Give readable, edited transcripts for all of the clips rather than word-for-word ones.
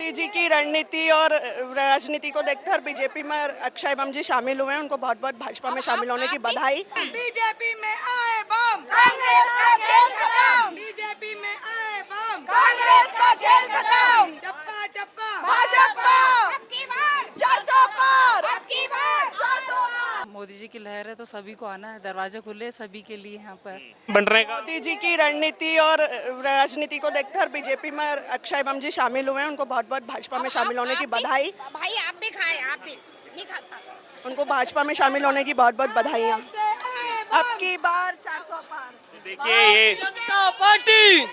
मोदी जी की रणनीति और राजनीति को देखकर बीजेपी में अक्षय बम जी शामिल हुए हैं। उनको बहुत बहुत भाजपा में शामिल होने की बधाई। बीजेपी में आए बम, कांग्रेस का खेल खत्म। बीजेपी में आए बम, कांग्रेस का खेल खत्म। चप्पा चप्पा भाजपा, अब की बार 400 पार, अब की बार 400 पार। मोदी जी की लहर है तो सभी को आना है, दरवाजे खुले हैं सभी के लिए यहाँ पर। बनने का मोदी जी की रणनीति और राजनीति को देखकर बीजेपी में अक्षय बम जी शामिल हुए हैं। उनको बहुत बहुत भाजपा में शामिल होने की बधाई। भाई आप भी खाए, आप भी नहीं खाता। उनको भाजपा में शामिल होने की बहुत बहुत बधाइयाँ। अब की बार 400 पार। देखिए ये पार्टी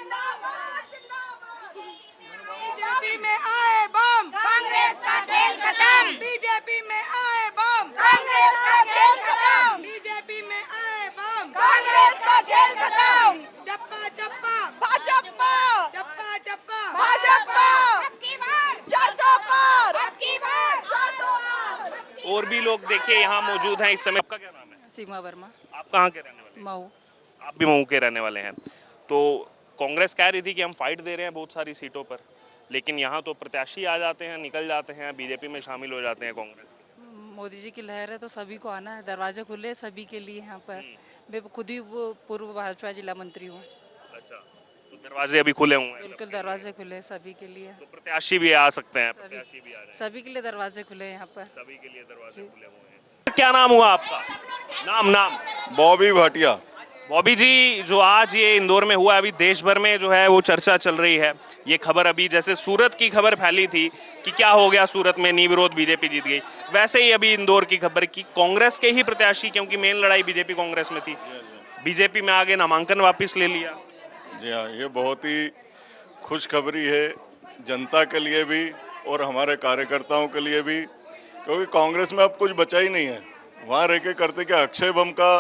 बीजेपी में आए बम, कांग्रेस का खेल खत्म। बीजेपी में आए बम, कांग्रेस का खेल खत्म। बीजेपी में आए बम, कांग्रेस का खेल खत्म। चप्पा चप्पा भाजपा, चप्पा चप्पा भाजपा, अब की बार 400 पार, अब की बार 400 पार। और भी लोग देखिए यहाँ मौजूद हैं इस समय। आपका क्या नाम है? सीमा वर्मा, आप कहाँ के रहने वाले हैं? मऊ। आप भी मऊ के रहने वाले हैं। तो कांग्रेस कह रही थी कि हम फाइट दे रहे हैं बहुत सारी सीटों पर, लेकिन यहाँ तो प्रत्याशी आ जाते हैं, निकल जाते हैं, बीजेपी में शामिल हो जाते हैं कांग्रेस के। मोदी जी की लहर है तो सभी को आना है, दरवाजे खुले हैं सभी के लिए यहाँ पर। मैं खुद ही वो पूर्व भाजपा जिला मंत्री हूँ। अच्छा, तो दरवाजे अभी खुले हुए हैं बिल्कुल दरवाजे खुले हैं सभी के लिए। तो प्रत्याशी भी आ सकते हैं, प्रत्याशी भी आ जाएंगे। सभी के लिए दरवाजे खुले हैं यहाँ पर। सभी के लिए दरवाजे खुले हुए हैं। क्या नाम हुआ आपका? नाम नाम बॉबी भाटिया। बॉबी जी, जो आज ये इंदौर में हुआ, अभी देश भर में जो है वो चर्चा चल रही है। ये खबर अभी जैसे सूरत की खबर फैली थी कि क्या हो गया सूरत में निर्विरोध बीजेपी जीत गई, वैसे ही अभी इंदौर की खबर की कांग्रेस के ही प्रत्याशी, क्योंकि मेन लड़ाई बीजेपी कांग्रेस में थी, बीजेपी में आगे नामांकन वापस ले लिया। जी हाँ, ये बहुत ही खुशखबरी है जनता के लिए भी और हमारे कार्यकर्ताओं के लिए भी, क्योंकि कांग्रेस में अब कुछ बचा ही नहीं है। वहाँ रह के करते क्या, अक्षय बम का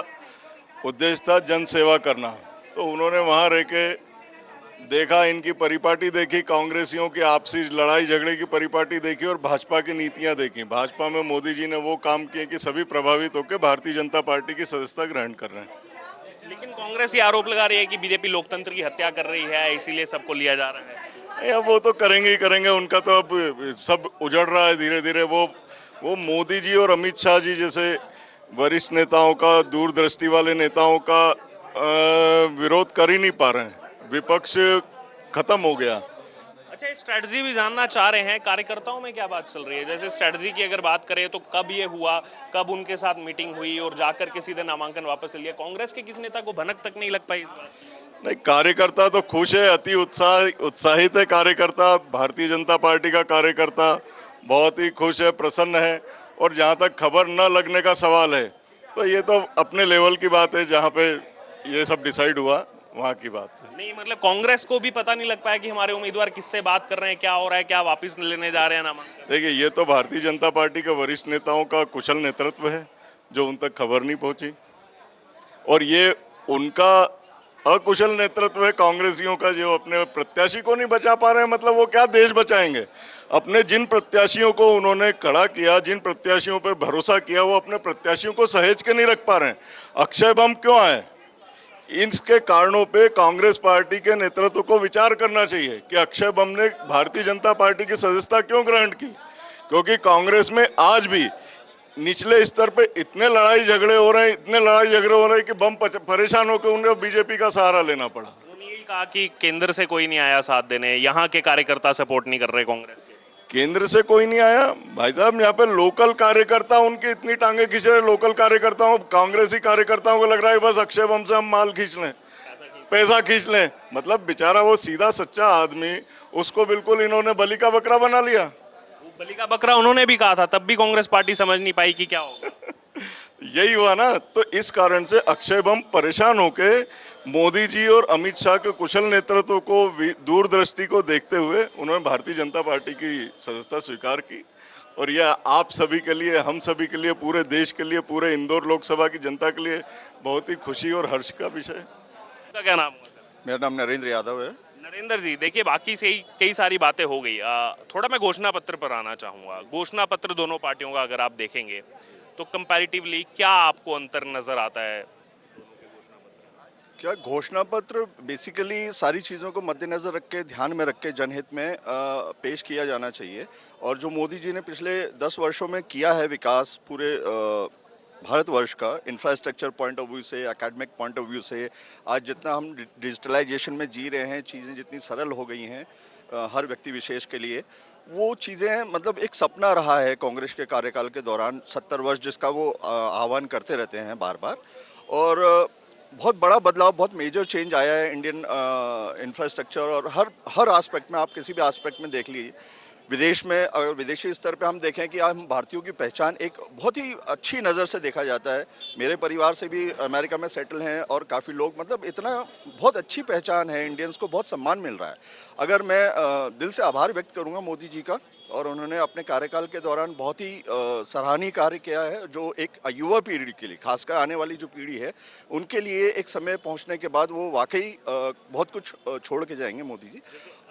उद्देश्य था जन सेवा करना, तो उन्होंने वहाँ रह के देखा, इनकी परिपाटी देखी, कांग्रेसियों की आपसी लड़ाई झगड़े की परिपाटी देखी और भाजपा की नीतियाँ देखी। भाजपा में मोदी जी ने वो काम किए कि सभी प्रभावित होकर भारतीय जनता पार्टी की सदस्यता ग्रहण कर रहे हैं। लेकिन कांग्रेस ये आरोप लगा रही है कि बीजेपी लोकतंत्र की हत्या कर रही है, इसीलिए सबको लिया जा रहा है। नहीं, अब वो तो करेंगे ही करेंगे, उनका तो अब सब उजड़ रहा है धीरे धीरे। वो मोदी जी और अमित शाह जी जैसे वरिष्ठ नेताओं का, दूरदृष्टि वाले नेताओं का विरोध कर ही नहीं पा रहे हैं। विपक्ष खत्म हो गया। अच्छा, स्ट्रेटजी भी जानना चाह रहे हैं, कार्यकर्ताओं में क्या बात चल रही है? जैसे स्ट्रेटजी की अगर बात करें तो कब ये हुआ, कब उनके साथ मीटिंग हुई और जाकर के सीधे नामांकन वापस ले लिया? कांग्रेस के किसी नेता को भनक तक नहीं लग पाई इस बार? नहीं, कार्यकर्ता तो खुश है, अति उत्साहित है कार्यकर्ता। भारतीय जनता पार्टी का कार्यकर्ता बहुत ही खुश है, प्रसन्न है। और जहाँ तक खबर न लगने का सवाल है, तो ये तो अपने लेवल की बात है, जहाँ पे ये सब डिसाइड हुआ वहाँ की बात है। नहीं, मतलब कांग्रेस को भी पता नहीं लग पाया कि हमारे उम्मीदवार किससे बात कर रहे हैं, क्या हो रहा है, क्या वापस लेने जा रहे हैं नामांकन? देखिए, ये तो भारतीय जनता पार्टी के वरिष्ठ नेताओं का कुशल नेतृत्व है, जो उन तक खबर नहीं पहुंची, और ये उनका अकुशल नेतृत्व है कांग्रेसियों का, जो अपने प्रत्याशी को नहीं बचा पा रहे हैं। मतलब वो क्या देश बचाएंगे? अपने जिन प्रत्याशियों को उन्होंने खड़ा किया, जिन प्रत्याशियों पर भरोसा किया, वो अपने प्रत्याशियों को सहेज के नहीं रख पा रहे हैं। अक्षय बम क्यों आए? इसके कारणों पे कांग्रेस पार्टी के नेतृत्व को विचार करना चाहिए कि अक्षय बम ने भारतीय जनता पार्टी की सदस्यता क्यों ग्रहण की। क्योंकि कांग्रेस में आज भी निचले स्तर पे इतने लड़ाई झगड़े हो रहे हैं कि बम परेशान होकर उन्हें बीजेपी का सहारा लेना पड़ा। उन्होंने ये कहा कि केंद्र से कोई नहीं आया साथ देने, यहाँ के कार्यकर्ता सपोर्ट नहीं कर रहे कांग्रेस के। केंद्र से कोई नहीं आया भाई साहब, यहाँ पे लोकल कार्यकर्ता उनकी इतनी टांगे खींच रहे। लोकल कार्यकर्ताओं, कांग्रेसी कार्यकर्ताओं को लग रहा है बस अक्षय बम से हम माल खींच लें, पैसा खींच लें। मतलब बेचारा वो सीधा सच्चा आदमी, उसको बिल्कुल इन्होंने बलि का बकरा बना लिया। बलि का बकरा उन्होंने भी कहा था, तब भी कांग्रेस पार्टी समझ नहीं पाई कि क्या होगा। यही हुआ ना, तो इस कारण से अक्षय बम परेशान होके मोदी जी और अमित शाह के कुशल नेतृत्व को, दूरदृष्टि को देखते हुए उन्होंने भारतीय जनता पार्टी की सदस्यता स्वीकार की। और यह आप सभी के लिए, हम सभी के लिए, पूरे देश के लिए, पूरे इंदौर लोकसभा की जनता के लिए बहुत ही खुशी और हर्ष का विषय है। आपका क्या नाम हुआ सर? मेरा नाम नरेंद्र यादव है। नरेंद्र जी, देखिए बाकी से ही कई सारी बातें हो गई, थोड़ा मैं घोषणा पत्र पर आना चाहूँगा। घोषणा पत्र दोनों पार्टियों का अगर आप देखेंगे तो कंपैरेटिवली क्या आपको अंतर नज़र आता है? क्या घोषणा पत्र बेसिकली सारी चीज़ों को मद्देनज़र रख के, ध्यान में रख के जनहित में पेश किया जाना चाहिए। और जो मोदी जी ने पिछले 10 वर्षों में किया है विकास पूरे भारतवर्ष का, इंफ्रास्ट्रक्चर पॉइंट ऑफ व्यू से, एकेडमिक पॉइंट ऑफ व्यू से, आज जितना हम डिजिटलाइजेशन में जी रहे हैं, चीज़ें जितनी सरल हो गई हैं हर व्यक्ति विशेष के लिए, वो चीज़ें मतलब एक सपना रहा है कांग्रेस के कार्यकाल के दौरान 70 वर्ष, जिसका वो आह्वान करते रहते हैं बार बार। और बहुत बड़ा बदलाव, बहुत मेजर चेंज आया है इंडियन इंफ्रास्ट्रक्चर और हर एस्पेक्ट में। आप किसी भी एस्पेक्ट में देख लीजिए, विदेश में अगर विदेशी स्तर पे हम देखें कि हम भारतीयों की पहचान एक बहुत ही अच्छी नज़र से देखा जाता है। मेरे परिवार से भी अमेरिका में सेटल हैं और काफ़ी लोग, मतलब इतना बहुत अच्छी पहचान है, इंडियंस को बहुत सम्मान मिल रहा है। अगर मैं दिल से आभार व्यक्त करूंगा मोदी जी का, और उन्होंने अपने कार्यकाल के दौरान बहुत ही सराहनीय कार्य किया है, जो एक युवा पीढ़ी के लिए, खासकर आने वाली जो पीढ़ी है उनके लिए एक समय पहुंचने के बाद वो वाकई बहुत कुछ छोड़ के जाएंगे मोदी जी।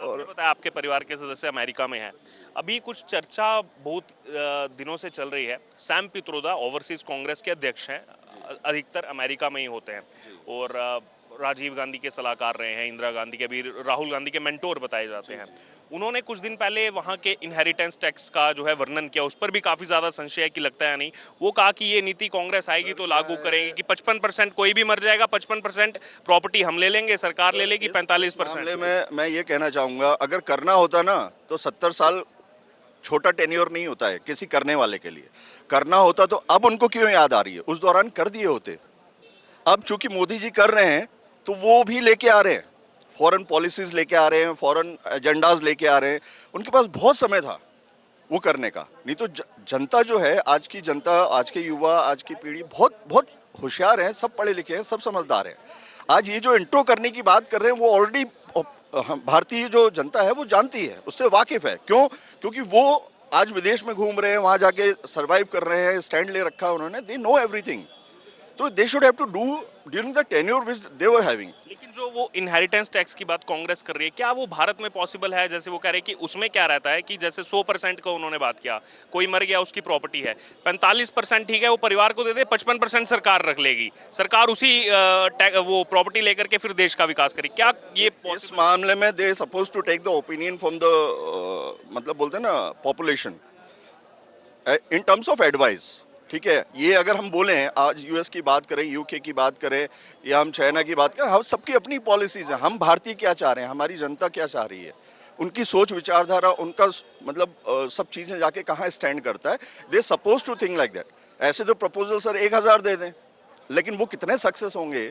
और बताया आपके परिवार के सदस्य अमेरिका में हैं, अभी कुछ चर्चा बहुत दिनों से चल रही है। सैम पित्रोदा ओवरसीज कांग्रेस के अध्यक्ष हैं, अधिकतर अमेरिका में ही होते हैं और राजीव गांधी के सलाहकार रहे हैं, इंदिरा गांधी के भी, राहुल गांधी के मेंटोर बताए जाते हैं। उन्होंने कुछ दिन पहले वहाँ के इनहेरिटेंस टैक्स का जो है वर्णन किया, उस पर भी काफ़ी ज़्यादा संशय है कि लगता है नहीं। वो कहा कि ये नीति कांग्रेस आएगी तो लागू करेंगे कि 55% कोई भी मर जाएगा, 55% प्रॉपर्टी हम ले लेंगे, सरकार ले लेगी 45%। में मैं ये कहना चाहूँगा, अगर करना होता ना तो 70 साल छोटा टेन्योर नहीं होता है किसी करने वाले के लिए। करना होता तो अब उनको क्यों याद आ रही है, उस दौरान कर दिए होते। अब चूंकि मोदी जी कर रहे हैं तो वो भी लेके आ रहे हैं, फॉरेन पॉलिसीज लेके आ रहे हैं, फॉरेन एजेंडाज लेके आ रहे हैं। उनके पास बहुत समय था वो करने का। नहीं तो जनता जो है, आज की जनता, आज के युवा, आज की पीढ़ी बहुत बहुत होशियार हैं, सब पढ़े लिखे हैं, सब समझदार हैं। आज ये जो इंट्रो करने की बात कर रहे हैं, वो ऑलरेडी भारतीय जो जनता है वो जानती है, उससे वाकिफ है। क्यों? क्योंकि वो आज विदेश में घूम रहे हैं, वहाँ जाके सर्वाइव कर रहे हैं, स्टैंड ले रखा है उन्होंने। दे नो एवरीथिंग, तो they should have to do during the tenure which they were having. लेकिन जो वो इनहेरिटेंस टैक्स की बात कांग्रेस कर रही है, क्या वो भारत में पॉसिबल है? जैसे वो कह रहे हैं कि उसमें क्या रहता है कि जैसे 100% का उन्होंने बात किया, कोई मर गया उसकी प्रॉपर्टी है, 45% ठीक है वो परिवार को दे दे, 55% सरकार रख लेगी, सरकार उसी वो प्रॉपर्टी लेकर के फिर देश का विकास करेगी। क्या ये इस मामले में they suppose to take the opinion from the मतलब बोलते हैं ना population in terms of advice, ठीक है? ये अगर हम बोलें, आज यूएस की बात करें, यूके की बात करें या हम चाइना की बात करें, हम सबकी अपनी पॉलिसीज हैं। हम भारतीय क्या चाह रहे हैं, हमारी जनता क्या चाह रही है, उनकी सोच विचारधारा, उनका मतलब सब चीज़ें जाके कहाँ स्टैंड करता है। They suppose to think like that. ऐसे तो प्रपोजल सर 1000 दे दें, लेकिन वो कितने सक्सेस होंगे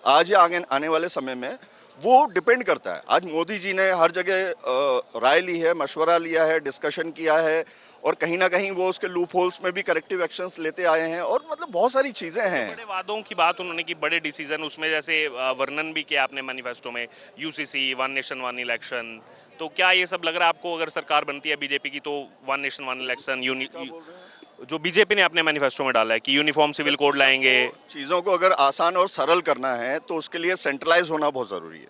आज या आगे आने वाले समय में, वो डिपेंड करता है। आज मोदी जी ने हर जगह राय ली है, मशवरा लिया है, डिस्कशन किया है, और कहीं ना कहीं वो उसके लूप होल्स में भी करेक्टिव एक्शंस लेते आए हैं, और मतलब बहुत सारी चीज़ें हैं। बड़े वादों की बात उन्होंने की, बड़े डिसीजन, उसमें जैसे वर्णन भी किया आपने मैनिफेस्टो में, UCC, one nation one election. तो क्या ये सब लग रहा है आपको, अगर सरकार बनती है बीजेपी की तो वन नेशन वन इलेक्शन, जो बीजेपी ने अपने मैनिफेस्टो में डाला है कि यूनिफॉर्म सिविल कोड लाएंगे? चीज़ों को अगर आसान और सरल करना है तो उसके लिए सेंट्रलाइज होना बहुत ज़रूरी है,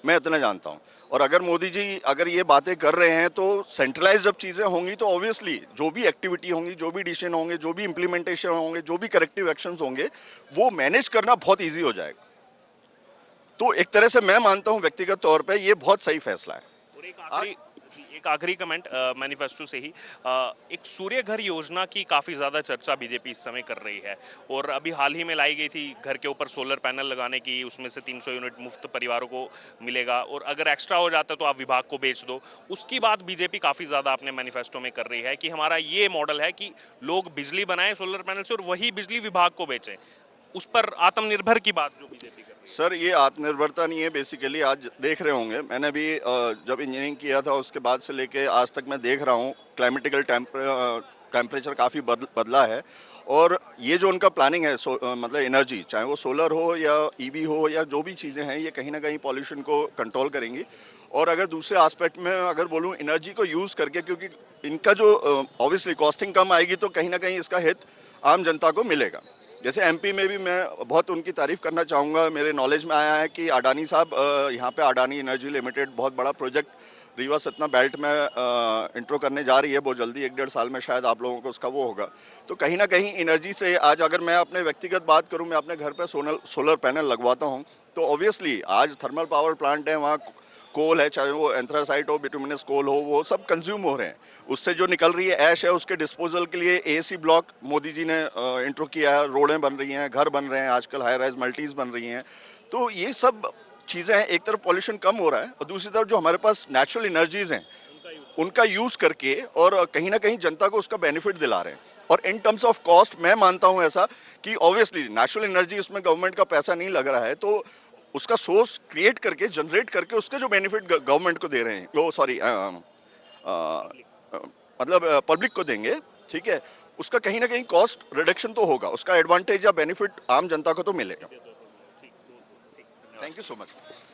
मैं इतना जानता हूँ। और अगर मोदी जी अगर ये बातें कर रहे हैं तो सेंट्रलाइज जब चीज़ें होंगी तो ऑब्वियसली जो भी एक्टिविटी होंगी, जो भी डिसीजन होंगे, जो भी इम्प्लीमेंटेशन होंगे, जो भी करेक्टिव एक्शंस होंगे, वो मैनेज करना बहुत ईजी हो जाएगा। तो एक तरह से मैं मानता हूँ व्यक्तिगत तौर पर ये बहुत सही फैसला है। और एक आखिरी कमेंट मैनिफेस्टो से ही, एक सूर्य घर योजना की काफ़ी ज़्यादा चर्चा बीजेपी इस समय कर रही है, और अभी हाल ही में लाई गई थी घर के ऊपर सोलर पैनल लगाने की, उसमें से 300 यूनिट मुफ्त परिवारों को मिलेगा, और अगर एक्स्ट्रा हो जाता है तो आप विभाग को बेच दो। उसकी बात बीजेपी काफ़ी ज़्यादा अपने मैनिफेस्टो में कर रही है कि हमारा ये मॉडल है कि लोग बिजली बनाएं सोलर पैनल से और वही बिजली विभाग को बेचें। उस पर आत्मनिर्भर की बात जो बीजेपी कर रही है। सर, ये आत्मनिर्भरता नहीं है बेसिकली। आज देख रहे होंगे, मैंने भी जब इंजीनियरिंग किया था उसके बाद से लेके आज तक मैं देख रहा हूँ क्लाइमेटिकल टेम्परेचर काफ़ी बदला है, और ये जो उनका प्लानिंग है मतलब एनर्जी, चाहे वो सोलर हो या ईवी हो या जो भी चीज़ें हैं, ये कहीं ना कहीं पॉल्यूशन को कंट्रोल करेंगी। और अगर दूसरे एस्पेक्ट में अगर बोलूँ, एनर्जी को यूज़ करके, क्योंकि इनका जो ऑब्वियसली कॉस्टिंग कम आएगी तो कहीं ना कहीं इसका हित आम जनता को मिलेगा। जैसे एमपी में भी मैं बहुत उनकी तारीफ़ करना चाहूँगा। मेरे नॉलेज में आया है कि अडानी साहब यहाँ पे अडानी एनर्जी लिमिटेड बहुत बड़ा प्रोजेक्ट रीवा सतना बेल्ट में इंट्रो करने जा रही है। बहुत जल्दी 1-1.5 साल में शायद आप लोगों को उसका वो होगा। तो कहीं ना कहीं एनर्जी से आज अगर मैं अपने व्यक्तिगत बात करूँ, मैं अपने घर पर सोलर पैनल लगवाता हूँ तो ऑब्वियसली आज थर्मल पावर प्लांट है, वहाँ कोल है, चाहे वो एंथ्रासाइट हो, बिटुमिनस कोल हो, वो सब कंज्यूम हो रहे हैं। उससे जो निकल रही है ऐश है, उसके डिस्पोजल के लिए एसी ब्लॉक मोदी जी ने इंट्रो किया है, रोडें बन रही हैं, घर बन रहे हैं, आजकल हाई राइज मल्टीज बन रही हैं। तो ये सब चीज़ें हैं, एक तरफ पॉल्यूशन कम हो रहा है और दूसरी तरफ जो हमारे पास नेचुरल एनर्जीज हैं उनका यूज़ करके और कहीं ना कहीं जनता को उसका बेनिफिट दिला रहे हैं। और इन टर्म्स ऑफ कॉस्ट मैं मानता हूं ऐसा कि ऑब्वियसली नेचुरल एनर्जी, उसमें गवर्नमेंट का पैसा नहीं लग रहा है, तो उसका सोर्स क्रिएट करके, जनरेट करके उसके जो बेनिफिट गवर्नमेंट को दे रहे हैं, वो सॉरी मतलब पब्लिक को देंगे, ठीक है, उसका कहीं ना कहीं कॉस्ट रिडक्शन तो होगा, उसका एडवांटेज या बेनिफिट आम जनता को तो मिलेगा। Thank you so much.